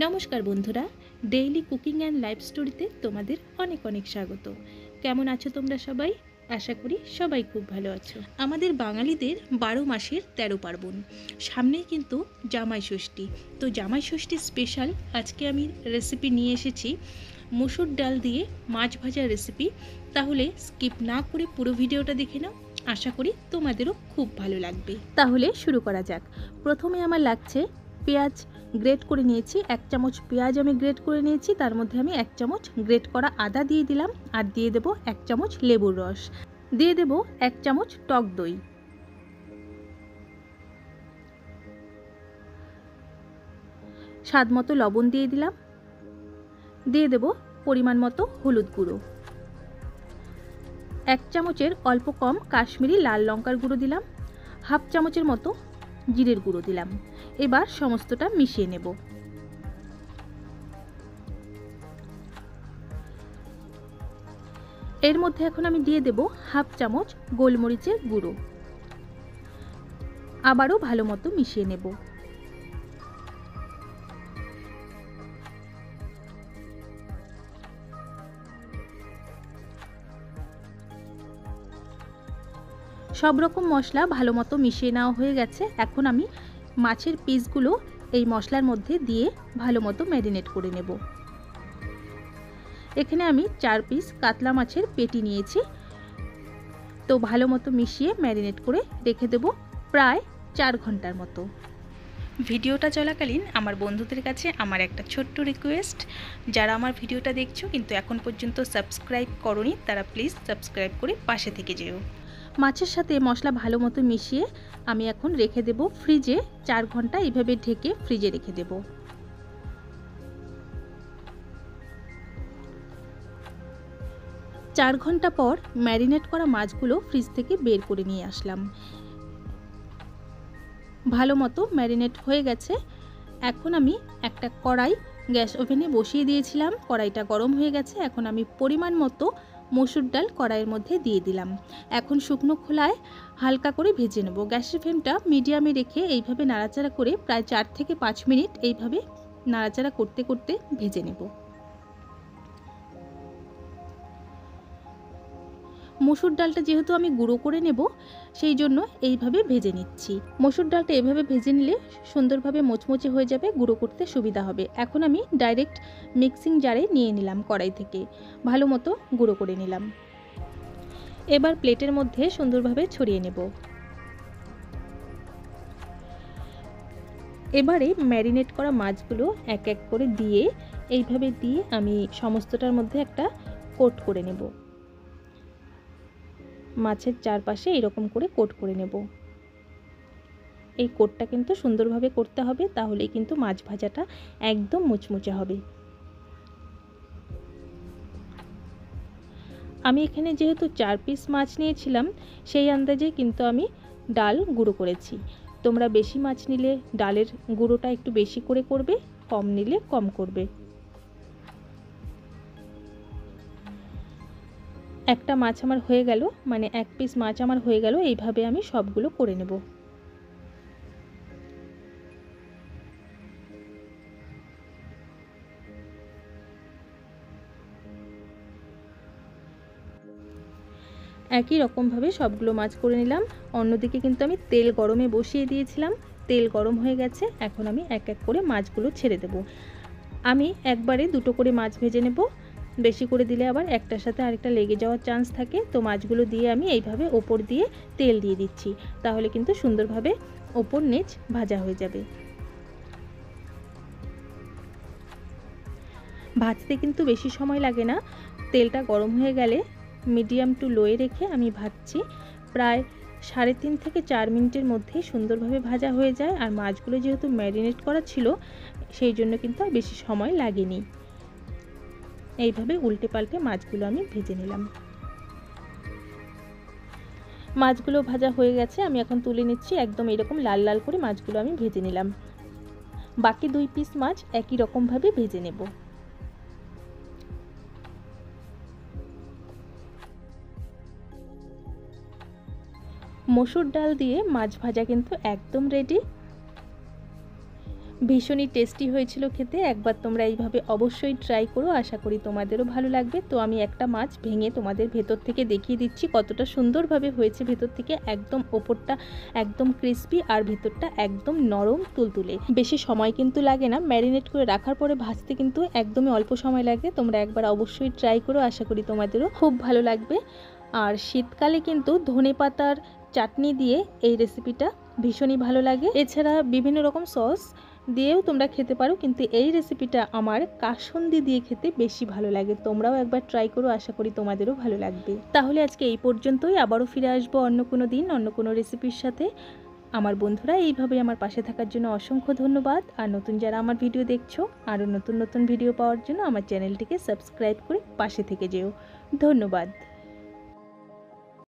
নমস্কার বন্ধুরা, daily cooking and life স্টোরিতে তোমাদের অনেক অনেক স্বাগত। কেমন আছো তোমরা সবাই? আশা করি সবাই খুব ভালো আছো। আমাদের বাঙালিদের 12 মাসের 13 পার্বণ, সামনেই কিন্তু জামাই ষষ্ঠী। তো জামাই ষষ্ঠীর স্পেশাল আজকে আমি রেসিপি নিয়ে এসেছি মসুর ডাল দিয়ে মাছ ভাজা রেসিপি। তাহলে স্কিপ না করে পুরো ভিডিওটা দেখে নাও, আশা করি তোমাদেরও খুব ভালো লাগবে। তাহলে শুরু করা যাক। প্রথমে আমার লাগছে পেঁয়াজ গ্রেট করে নিয়েছি। 1 চামচ পেঁয়াজ আমি গ্রেট করে নিয়েছি, তার মধ্যে আমি 1 চামচ গ্রেট করা আদা দিয়ে দিলাম, আর দিয়ে দেব 1 চামচ লেবুর রস, দিয়ে দেব 1 চামচ টক দই, স্বাদ মতো লবণ দিয়ে দিলাম, দিয়ে দেব পরিমাণ মতো হলুদ গুঁড়ো, 1 চামচের অল্প কম কাশ্মীরি লাল লঙ্কার গুঁড়ো দিলাম, হাফ চামচের মতো জিরের গুঁড়ো দিলাম। এবার সমস্তটা মিশিয়ে নেব। এর মধ্যে এখন আমি দিয়ে দেব হাফ চামচ গোলমরিচের গুঁড়ো, আবারও ভালো মতো মিশিয়ে নেব। সব রকম মশলা ভালো মতো মিশিয়ে নেওয়া হয়ে গেছে। এখন আমি মাছের পিসগুলো এই মশলার মধ্যে দিয়ে ভালো মতো ম্যারিনেট করে নেব। এখানে আমি 4 পিস কাতলা মাছের পেটি নিয়েছি। তো ভালো মতো মিশিয়ে ম্যারিনেট করে রেখে দেব প্রায় 4 ঘন্টার মতো। ভিডিওটা চলাকালীন আমার বন্ধুদের কাছে আমার একটা ছোট্ট রিকোয়েস্ট, যারা আমার ভিডিওটা দেখছো কিন্তু এখন পর্যন্ত সাবস্ক্রাইব করোনি, তারা প্লিজ সাবস্ক্রাইব করে পাশে থেকে যেও। মাছের সাথে মশলা ভালো মতো মিশিয়ে আমি এখন রেখে দেব ফ্রিজে। 4 ঘন্টা এইভাবে ঢেকে ফ্রিজে রেখে দেব। 4 ঘন্টা পর ম্যারিনেট করা মাছগুলো ফ্রিজ থেকে বের করে নিয়ে আসলাম। ভালো মতো ম্যারিনেট হয়ে গেছে। এখন আমি একটা কড়াই গ্যাস ওভেনে বসিয়ে দিয়েছিলাম, কড়াইটা গরম হয়ে গেছে। এখন আমি পরিমাণ মতো মসুর ডাল কড়াইয়ের মধ্যে দিয়ে দিলাম। এখন শুকনো খোলায় হালকা করে ভেজে নেব। গ্যাসের ফ্লেমটা মিডিয়ামে রেখে এইভাবে নাড়াচাড়া করে প্রায় 4 থেকে 5 মিনিট এইভাবে নাড়াচাড়া করতে করতে ভেজে নেব। মসুর ডালটা যেহেতু আমি গুঁড়ো করে নেব, সেই জন্য এইভাবে ভেজে নিচ্ছি। মসুর ডালটা এভাবে ভেজে নিলে সুন্দরভাবে মোচমোচে হয়ে যাবে, গুঁড়ো করতে সুবিধা হবে। এখন আমি ডাইরেক্ট মিক্সিং জারে নিয়ে নিলাম, কড়াই থেকে ভালো মতো গুঁড়ো করে নিলাম। এবার প্লেটের মধ্যে সুন্দরভাবে ছড়িয়ে নেব। এবারে ম্যারিনেট করা মাছগুলো এক এক করে দিয়ে এইভাবে দিয়ে আমি সমস্তটার মধ্যে একটা কোট করে নেব। মাছের চারপাশে এরকম করে কোট করে নেব। এই কোটটা কিন্তু সুন্দরভাবে করতে হবে, তাহলেই কিন্তু মাছ ভাজাটা একদম মুচমুচে হবে। আমি এখানে যেহেতু 4 পিস মাছ নিয়েছিলাম, সেই আন্দাজে কিন্তু আমি ডাল গুঁড়ো করেছি। তোমরা বেশি মাছ নিলে ডালের গুঁড়োটা একটু বেশি করে করবে, কম নিলে কম করবে। একটা মাছ আমার হয়ে গেল, মানে 1 পিস মাছ আমার হয়ে গেল। এইভাবে আমি সবগুলো করে নেব। একই রকমভাবে সবগুলো মাছ করে নিলাম। অন্যদিকে কিন্তু আমি তেল গরমে বসিয়ে দিয়েছিলাম, তেল গরম হয়ে গেছে। এখন আমি এক এক করে মাছগুলো ছেড়ে দেব। আমি একবারে দুটো করে মাছ ভেজে নেব, বেশি করে দিলে আবার একটার সাথে আরেকটা লেগে যাওয়ার চান্স থাকে। তো মাছগুলো দিয়ে আমি এইভাবে ওপর দিয়ে তেল দিয়ে দিচ্ছি, তাহলে কিন্তু সুন্দরভাবে ওপর নিচ ভাজা হয়ে যাবে। ভাজতে কিন্তু বেশি সময় লাগে না। তেলটা গরম হয়ে গেলে মিডিয়াম টু লোয়ে রেখে আমি ভাজছি। প্রায় 3.5 থেকে 4 মিনিটের মধ্যেই সুন্দরভাবে ভাজা হয়ে যায়। আর মাছগুলো যেহেতু ম্যারিনেট করা ছিল, সেই জন্য কিন্তু আর বেশি সময় লাগেনি। এইভাবে উল্টে পাল্টে মাছগুলো আমি ভেজে নিলাম। মাছগুলো ভাজা হয়ে গেছে, আমি এখন তুলে নিচ্ছি। একদম এরকম লাল লাল করে মাছগুলো আমি ভেজে নিলাম। বাকি 2 পিস মাছ একই রকমভাবে ভেজে নেব। মসুর ডাল দিয়ে মাছ ভাজা কিন্তু একদম রেডি। ভীষণই টেস্টি হয়েছিল খেতে। একবার তোমরা এইভাবে অবশ্যই ট্রাই করো, আশা করি তোমাদেরও ভালো লাগবে। তো আমি একটা মাছ ভেঙে তোমাদের ভেতর থেকে দেখিয়ে দিচ্ছি কতটা সুন্দরভাবে হয়েছে। ভেতর থেকে একদম ওপরটা একদম ক্রিস্পি আর ভেতরটা একদম নরম তুলতুলে। বেশি সময় কিন্তু লাগে না, ম্যারিনেট করে রাখার পরে ভাজতে কিন্তু একদমই অল্প সময় লাগে। তোমরা একবার অবশ্যই ট্রাই করো, আশা করি তোমাদেরও খুব ভালো লাগবে। আর শীতকালে কিন্তু ধনেপাতার চাটনি দিয়ে এই রেসিপিটা ভীষণই ভালো লাগে। এছাড়া বিভিন্ন রকম সস দিয়েও তোমরা খেতে পারো, কিন্তু এই রেসিপিটা আমার কাসুন্দি দিয়ে খেতে বেশি ভালো লাগে। তোমরাও একবার ট্রাই করো, আশা করি তোমাদেরও ভালো লাগবে। তাহলে আজকে এই পর্যন্তই, আবারও ফিরে আসবো অন্য কোনো দিন অন্য কোনো রেসিপির সাথে। আমার বন্ধুরা এইভাবে আমার পাশে থাকার জন্য অসংখ্য ধন্যবাদ। আর নতুন যারা আমার ভিডিও দেখছো, আরও নতুন নতুন ভিডিও পাওয়ার জন্য আমার চ্যানেলটিকে সাবস্ক্রাইব করে পাশে থেকে যেও। ধন্যবাদ।